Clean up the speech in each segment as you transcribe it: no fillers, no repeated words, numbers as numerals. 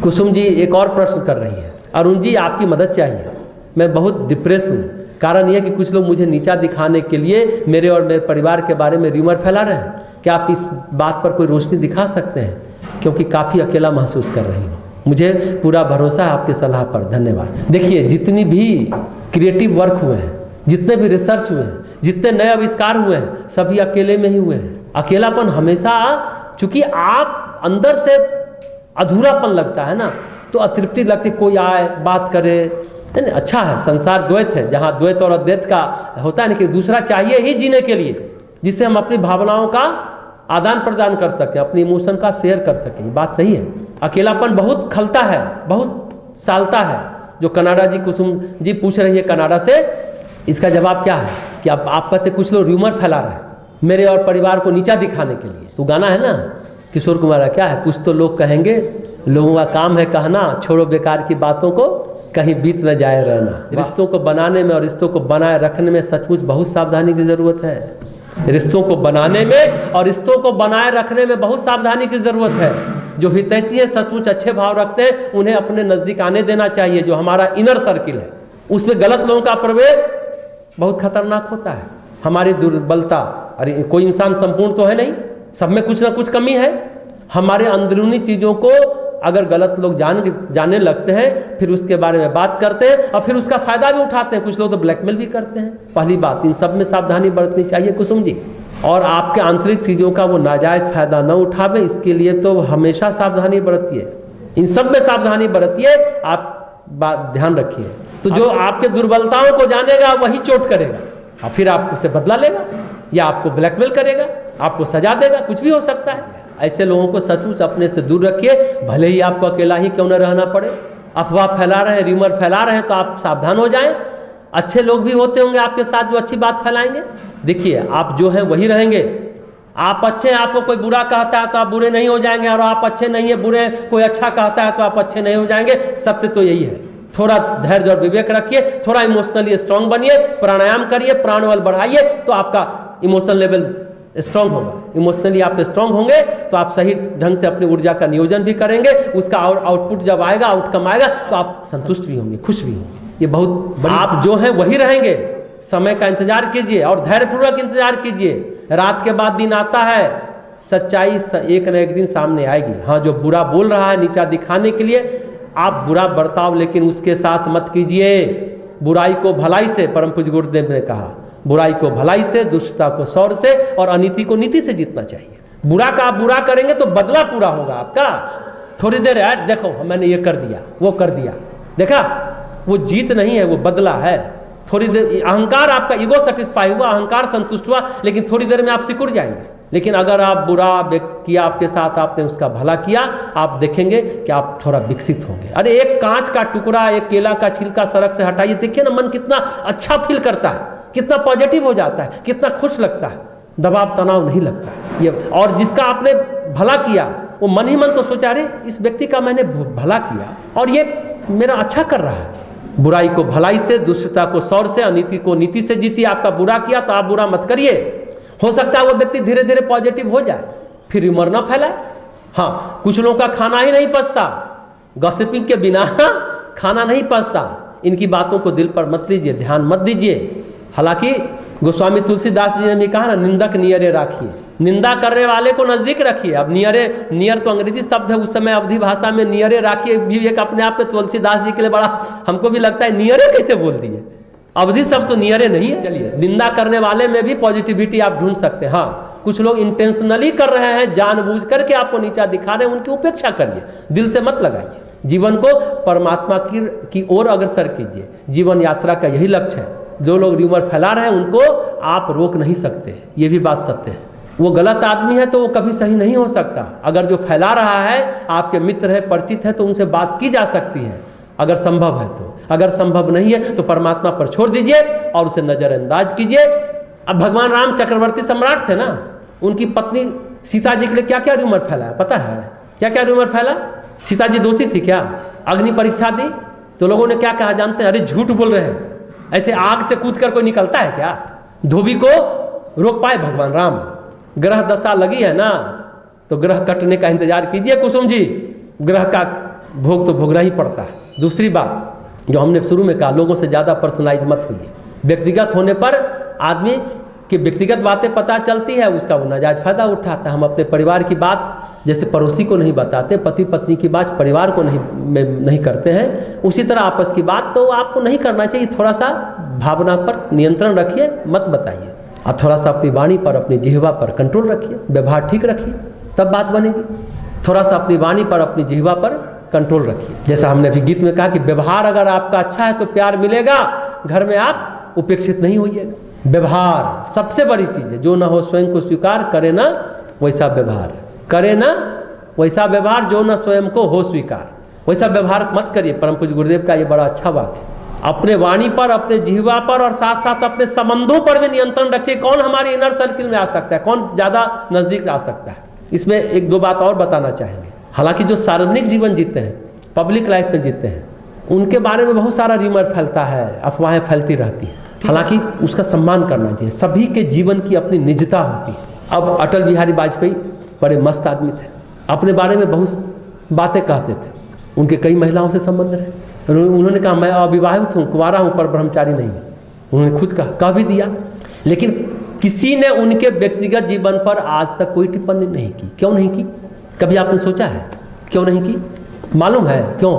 कुसुम जी एक और प्रश्न कर रही है, अरुण जी आपकी मदद चाहिए, मैं बहुत डिप्रेस हूँ। कारण यह कि कुछ लोग मुझे नीचा दिखाने के लिए मेरे और मेरे परिवार के बारे में र्यूमर फैला रहे हैं। क्या आप इस बात पर कोई रोशनी दिखा सकते हैं? क्योंकि काफ़ी अकेला महसूस कर रही हूँ। मुझे पूरा भरोसा है आपकी सलाह पर। धन्यवाद। देखिए, जितनी भी क्रिएटिव वर्क हुए हैं, जितने भी रिसर्च हुए हैं, जितने नए आविष्कार हुए हैं, सभी अकेले में ही हुए हैं। अकेलापन हमेशा, चूंकि आप अंदर से अधूरापन लगता है ना, तो अतृप्ति लगती, कोई आए बात करे। नहीं, अच्छा है, संसार द्वैत है, जहाँ द्वैत और अद्वैत का होता है ना कि दूसरा चाहिए ही जीने के लिए, जिससे हम अपनी भावनाओं का आदान प्रदान कर सकें, अपनी इमोशन का शेयर कर सकें। ये बात सही है। अकेलापन बहुत खलता है, बहुत सालता है। जो कनाडा जी, कुसुम जी पूछ रही है कनाडा से, इसका जवाब क्या है कि आप कहते कुछ लोग र्यूमर फैला रहे हैं मेरे और परिवार को नीचा दिखाने के लिए। तो गाना है ना किशोर कुमार का, क्या है, कुछ तो लोग कहेंगे, लोगों का काम है कहना, छोड़ो बेकार की बातों को, कहीं बीत न जाए रहना। रिश्तों को बनाने में और रिश्तों को बनाए रखने में सचमुच बहुत सावधानी की जरूरत है। रिश्तों को बनाने में और रिश्तों को बनाए रखने में बहुत सावधानी की जरूरत है। जो हितैषी है, सचमुच अच्छे भाव रखते हैं, उन्हें अपने नजदीक आने देना चाहिए। जो हमारा इनर सर्किल है, उसमें गलत लोगों का प्रवेश बहुत खतरनाक होता है। हमारी दुर्बलता, अरे कोई इंसान संपूर्ण तो है नहीं, सब में कुछ ना कुछ कमी है। हमारे अंदरूनी चीजों को अगर गलत लोग जानने लगते हैं, फिर उसके बारे में बात करते हैं और फिर उसका फायदा भी उठाते हैं। कुछ लोग तो ब्लैकमेल भी करते हैं। पहली बात, इन सब में सावधानी बरतनी चाहिए कुसुम जी। और आपके आंतरिक चीजों का वो नाजायज फायदा न उठावे, इसके लिए तो हमेशा सावधानी बरतिए। इन सब में सावधानी बरतिए, आप बात ध्यान रखिए। तो जो आपके दुर्बलताओं को जानेगा वही चोट करेगा, और फिर आप उससे बदला लेगा या आपको ब्लैकमेल करेगा, आपको सजा देगा, कुछ भी हो सकता है। ऐसे लोगों को सचमुच अपने से दूर रखिए, भले ही आपको अकेला ही क्यों न रहना पड़े। अफवाह फैला रहे हैं, र्यूमर फैला रहे हैं, तो आप सावधान हो जाएं। अच्छे लोग भी होते होंगे आपके साथ जो अच्छी बात फैलाएंगे। देखिए, आप जो हैं वही रहेंगे। आप अच्छे हैं, आपको कोई बुरा कहता है तो आप बुरे नहीं हो जाएंगे, और आप अच्छे नहीं है, बुरे कोई अच्छा कहता है तो आप अच्छे नहीं हो जाएंगे। सत्य तो यही है। थोड़ा धैर्य और विवेक रखिए, थोड़ा इमोशनली स्ट्रांग बनिए, प्राणायाम करिए, प्राण बल बढ़ाइए, तो आपका इमोशनल लेवल स्ट्रांग होगा। इमोशनली आप स्ट्रांग होंगे तो आप सही ढंग से अपनी ऊर्जा का नियोजन भी करेंगे। उसका आउटपुट जब आएगा, आउटकम आएगा, तो आप संतुष्ट भी होंगे, खुश भी होंगे। ये बहुत बड़ी, आप जो हैं वही रहेंगे। समय का इंतजार कीजिए और धैर्यपूर्वक इंतजार कीजिए। रात के बाद दिन आता है, सच्चाई एक न एक दिन सामने आएगी। हाँ, जो बुरा बोल रहा है नीचा दिखाने के लिए, आप बुरा बर्ताव लेकिन उसके साथ मत कीजिए। बुराई को भलाई से, परम पूज्य गुरुदेव ने कहा, बुराई को भलाई से, दुष्टता को शौर्य से और अनीति को नीति से जीतना चाहिए। बुरा का आप बुरा करेंगे तो बदला पूरा होगा आपका। थोड़ी देर है, देखो मैंने ये कर दिया, वो कर दिया, देखा, वो जीत नहीं है, वो बदला है। थोड़ी देर अहंकार, आपका ईगो सेटिस्फाई हुआ, अहंकार संतुष्ट हुआ, लेकिन थोड़ी देर में आप सिकुड़ जाएंगे। लेकिन अगर आप बुरा किया, आपके साथ आपने उसका भला किया, आप देखेंगे कि आप थोड़ा विकसित होंगे। अरे एक कांच का टुकड़ा, एक केला का छिलका सड़क से हटाइए, देखिए ना, मन कितना अच्छा फील करता है, कितना पॉजिटिव हो जाता है, कितना खुश लगता है, दबाव तनाव नहीं लगता। ये, और जिसका आपने भला किया, वो मन ही मन तो सोचा, अरे इस व्यक्ति का मैंने भला किया और ये मेरा अच्छा कर रहा है। बुराई को भलाई से, दुष्टता को शौर्य से, अनीति को नीति से जीतिए। आपका बुरा किया तो आप बुरा मत करिए। हो सकता है वो व्यक्ति धीरे धीरे पॉजिटिव हो जाए, फिर र्यूमर ना फैलाए। हाँ, कुछ लोगों का खाना ही नहीं पचता, गॉसिपिंग के बिना खाना नहीं पचता। इनकी बातों को दिल पर मत लीजिए, ध्यान मत दीजिए। हालांकि गोस्वामी तुलसीदास जी ने भी कहा ना, निंदक नियरे राखिए, निंदा करने वाले को नजदीक रखिए। अब नियर तो अंग्रेजी शब्द है, उस समय अवधी भाषा में नियरे राखिए भी एक अपने आप में तुलसीदास जी के लिए बड़ा, हमको भी लगता है नियरे कैसे बोल दिए। अवधि शब्द तो नियरे नहीं है। चलिए, निंदा करने वाले में भी पॉजिटिविटी आप ढूंढ सकते हैं। हाँ, कुछ लोग इंटेंशनली कर रहे हैं, जानबूझ करके आपको नीचा दिखा रहे हैं, उनकी उपेक्षा करिए, दिल से मत लगाइए। जीवन को परमात्मा की ओर अग्रसर कीजिए। जीवन यात्रा का यही लक्ष्य है। जो लोग र्यूमर फैला रहे हैं उनको आप रोक नहीं सकते, ये भी बात सत्य है। वो गलत आदमी है तो वो कभी सही नहीं हो सकता। अगर जो फैला रहा है आपके मित्र है, परिचित है, तो उनसे बात की जा सकती है अगर संभव है तो। अगर संभव नहीं है तो परमात्मा पर छोड़ दीजिए और उसे नजरअंदाज कीजिए। अब भगवान राम चक्रवर्ती सम्राट थे ना, उनकी पत्नी सीता जी के लिए क्या क्या र्यूमर फैला है पता है? क्या क्या र्यूमर फैला? सीता जी दोषी थी क्या? अग्नि परीक्षा दी तो लोगों ने क्या कहा जानते हैं? अरे झूठ बोल रहे हैं, ऐसे आग से कूद कर कोई निकलता है क्या? धोबी को रोक पाए भगवान राम। ग्रह दशा लगी है ना, तो ग्रह कटने का इंतजार कीजिए कुसुम जी। ग्रह का भोग तो भोगना ही पड़ता है। दूसरी बात जो हमने शुरू में कहा, लोगों से ज़्यादा पर्सनलाइज मत होइए। व्यक्तिगत होने पर आदमी की व्यक्तिगत बातें पता चलती है, उसका वो नाजायज फ़ायदा उठाता है। हम अपने परिवार की बात जैसे पड़ोसी को नहीं बताते, पति पत्नी की बात परिवार को नहीं करते हैं, उसी तरह आपस की बात तो आपको नहीं करना चाहिए। थोड़ा सा भावना पर नियंत्रण रखिए, मत बताइए। और थोड़ा सा अपनी वाणी पर, अपनी जिह्वा पर कंट्रोल रखिए, व्यवहार ठीक रखिए, तब बात बनेगी। थोड़ा सा अपनी वाणी पर, अपनी जिह्वा पर कंट्रोल रखिए। जैसा हमने अभी गीत में कहा कि व्यवहार अगर आपका अच्छा है तो प्यार मिलेगा, घर में आप उपेक्षित नहीं होइएगा। व्यवहार सबसे बड़ी चीज़ है। जो ना हो स्वयं को स्वीकार, करे ना वैसा व्यवहार, करे ना वैसा व्यवहार, जो ना स्वयं को हो स्वीकार, वैसा व्यवहार मत करिए। परम पूज्य गुरुदेव का ये बड़ा अच्छा वाक्य है। अपने वाणी पर, अपने जिह्वा पर और साथ साथ अपने संबंधों पर भी नियंत्रण रखिए। कौन हमारे इनर सर्किल में आ सकता है, कौन ज़्यादा नज़दीक आ सकता है। इसमें एक दो बात और बताना चाहेंगे। हालांकि जो सार्वजनिक जीवन जीते हैं, पब्लिक लाइफ में जीते हैं, उनके बारे में बहुत सारा र्यूमर फैलता है, अफवाहें फैलती रहती हैं। हालांकि उसका सम्मान करना चाहिए। सभी के जीवन की अपनी निजता होती है। अब अटल बिहारी वाजपेयी बड़े मस्त आदमी थे, अपने बारे में बहुत बातें कहते थे। उनके कई महिलाओं से संबंध रहे। उन्होंने कहा मैं अविवाहित हूँ, कुंवारा हूँ, पर ब्रह्मचारी नहीं हूँ। उन्होंने खुद कह भी दिया। लेकिन किसी ने उनके व्यक्तिगत जीवन पर आज तक कोई टिप्पणी नहीं की। क्यों नहीं की? कभी आपने सोचा है क्यों नहीं की? मालूम है क्यों?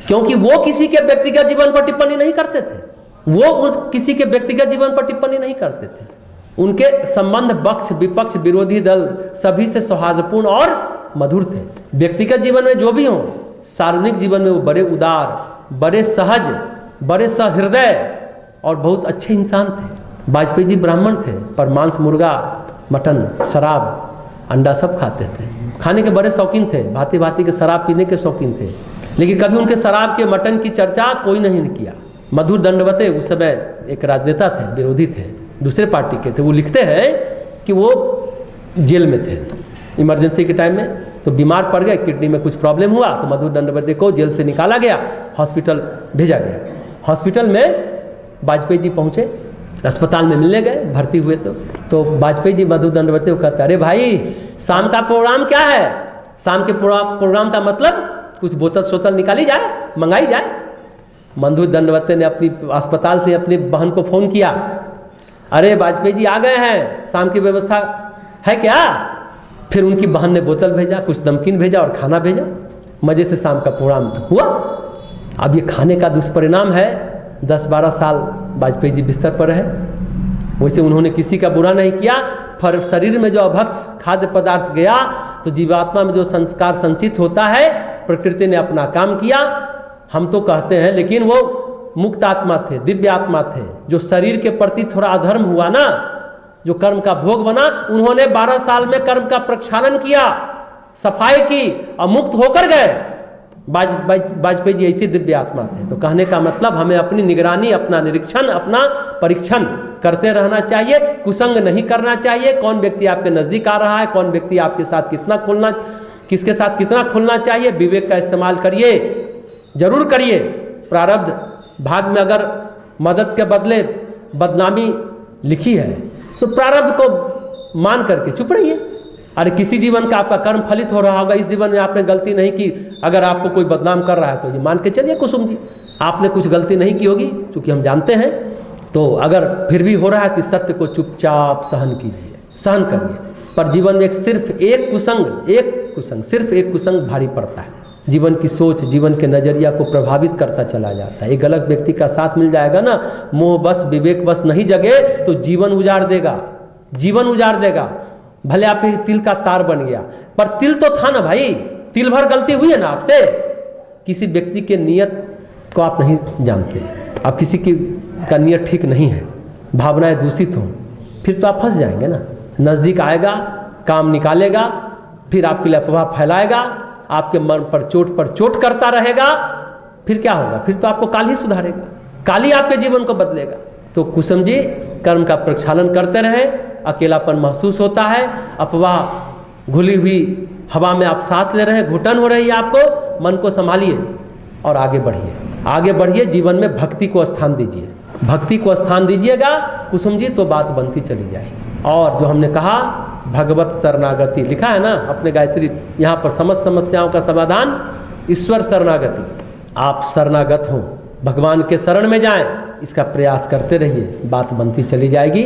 क्योंकि वो किसी के व्यक्तिगत जीवन पर टिप्पणी नहीं करते थे। वो किसी के व्यक्तिगत जीवन पर टिप्पणी नहीं करते थे। उनके संबंध पक्ष विपक्ष विरोधी दल सभी से सौहार्दपूर्ण और मधुर थे। व्यक्तिगत जीवन में जो भी हो, सार्वजनिक जीवन में वो बड़े उदार, बड़े सहज, बड़े सहृदय और बहुत अच्छे इंसान थे। वाजपेयी जी ब्राह्मण थे, पर मांस, मुर्गा, मटन, शराब, अंडा सब खाते थे। खाने के बड़े शौकीन थे, भांति भांति के शराब पीने के शौकीन थे। लेकिन कभी उनके शराब के, मटन की चर्चा कोई नहीं किया। मधुर दंडवते उस समय एक राजनेता थे, विरोधी थे, दूसरे पार्टी के थे। वो लिखते हैं कि वो जेल में थे इमरजेंसी के टाइम में, तो बीमार पड़ गए, किडनी में कुछ प्रॉब्लम हुआ, तो मधुर दंडवते को जेल से निकाला गया, हॉस्पिटल भेजा गया। हॉस्पिटल में वाजपेयी जी पहुँचे, अस्पताल में मिलने गए, भर्ती हुए। तो वाजपेयी जी मधुर दंडवते को कहते, अरे भाई शाम का प्रोग्राम क्या है? शाम के प्रोग्राम का मतलब कुछ बोतल सोतल निकाली जाए, मंगाई जाए। मधुर दंडवते ने अपनी अस्पताल से अपनी बहन को फ़ोन किया, अरे वाजपेयी जी आ गए हैं, शाम की व्यवस्था है क्या? फिर उनकी बहन ने बोतल भेजा, कुछ नमकीन भेजा और खाना भेजा। मज़े से शाम का प्रोग्राम हुआ। अब ये खाने का दुष्परिणाम है, 10-12 साल वाजपेयी जी बिस्तर पर रहे। वैसे उन्होंने किसी का बुरा नहीं किया, पर शरीर में जो अभक्ष खाद्य पदार्थ गया तो जीवात्मा में जो संस्कार संचित होता है, प्रकृति ने अपना काम किया। हम तो कहते हैं, लेकिन वो मुक्त आत्मा थे, दिव्य आत्मा थे। जो शरीर के प्रति थोड़ा अधर्म हुआ ना, जो कर्म का भोग बना, उन्होंने 12 साल में कर्म का प्रक्षालन किया, सफाई की और मुक्त होकर गए। वाजपेयी जी ऐसे दिव्य आत्मा थे। तो कहने का मतलब हमें अपनी निगरानी, अपना निरीक्षण, अपना परीक्षण करते रहना चाहिए। कुसंग नहीं करना चाहिए। कौन व्यक्ति आपके नज़दीक आ रहा है, कौन व्यक्ति आपके साथ किसके साथ कितना खुलना चाहिए, विवेक का इस्तेमाल करिए, जरूर करिए। प्रारब्ध भाग में अगर मदद के बदले बदनामी लिखी है तो प्रारब्ध को मान करके चुप रहिए। अरे किसी जीवन का आपका कर्म फलित हो रहा होगा, इस जीवन में आपने गलती नहीं की, अगर आपको कोई बदनाम कर रहा है तो ये मान के चलिए कुसुम जी आपने कुछ गलती नहीं की होगी, क्योंकि हम जानते हैं। तो अगर फिर भी हो रहा है तो सत्य को चुपचाप सहन कीजिए, सहन करिए। पर जीवन में सिर्फ एक कुसंग भारी पड़ता है। जीवन की सोच, जीवन के नज़रिया को प्रभावित करता चला जाता है। एक गलत व्यक्ति का साथ मिल जाएगा ना, मोह बस विवेक बस नहीं जगे तो जीवन उजाड़ देगा, जीवन उजाड़ देगा। भले आप तिल का तार बन गया, पर तिल तो था ना भाई, तिल भर गलती हुई है ना आपसे। किसी व्यक्ति के नियत को आप नहीं जानते, आप किसी का नियत ठीक नहीं है, भावनाएं दूषित हों, फिर तो आप फंस जाएंगे ना। नज़दीक आएगा, काम निकालेगा, फिर आपके लिए अफवाह फैलाएगा, आपके मन पर चोट करता रहेगा, फिर क्या होगा? फिर तो आपको काल ही सुधारेगा, काल ही आपके जीवन को बदलेगा। तो कुसुम जी कर्म का प्रक्षालन करते रहे। अकेलापन महसूस होता है, अफवाह घुली हुई हवा में आप सांस ले रहे हैं, घुटन हो रही है आपको, मन को संभालिए और आगे बढ़िए, आगे बढ़िए। जीवन में भक्ति को स्थान दीजिए, भक्ति को स्थान दीजिएगा कुसुम जी, तो बात बनती चली जाएगी। और जो हमने कहा भगवत शरणागति लिखा है ना अपने गायत्री, यहाँ पर समस्त समस्याओं का समाधान ईश्वर शरणागति, आप शरणागत हो, भगवान के शरण में जाएं, इसका प्रयास करते रहिए, बात बनती चली जाएगी।